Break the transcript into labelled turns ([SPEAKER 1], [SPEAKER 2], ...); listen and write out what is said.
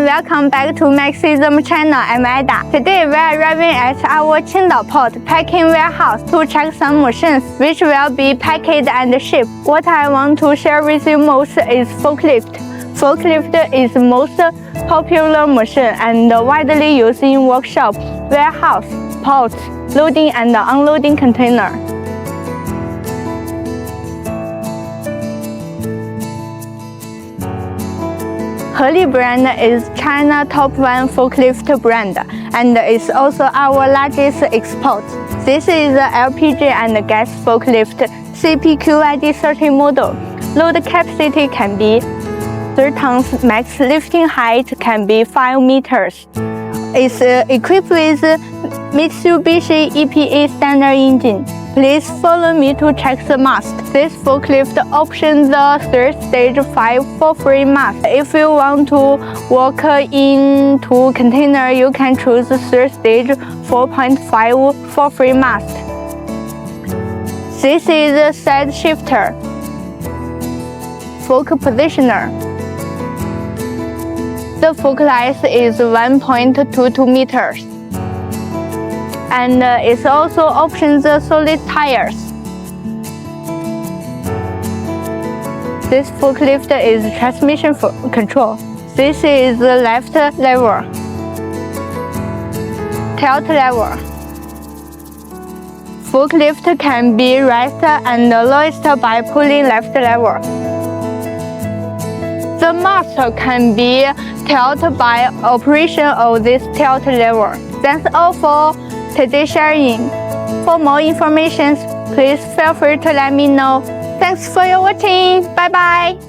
[SPEAKER 1] welcome back to MAXIZM channel. I'm Ada. Today we are arriving at our Qingdao Port Packing Warehouse to check some machines which will be packed and shipped. What I want to share with you most is Forklift. Forklift is the most popular machine and widely used in workshop, warehouse, ports, loading and unloading container. HELI brand is China's top 1 forklift brand and is also our largest export. This is the LPG and gas forklift CPQYD30 model. Load capacity can be 3 tons, max lifting height can be 5 meters. It's equipped with Mitsubishi EPA standard engine. Please follow me to check the mast. This forklift options the 3-stage 5-for-free mast. If you want to walk into container, you can choose 3-stage 4.5 for free mast. This is the sideshifter, fork positioner. The fork length is 1.22 meters. And it also options the solid tires. This forklift is transmission control. This is the left lever, tilt lever. Forklift can be raised and lowered by pulling left lever. The mast can be tilted by operation of this tilt lever. That's all for today's sharing. For more information, please feel free to let me know. Thanks for your watching. Bye bye.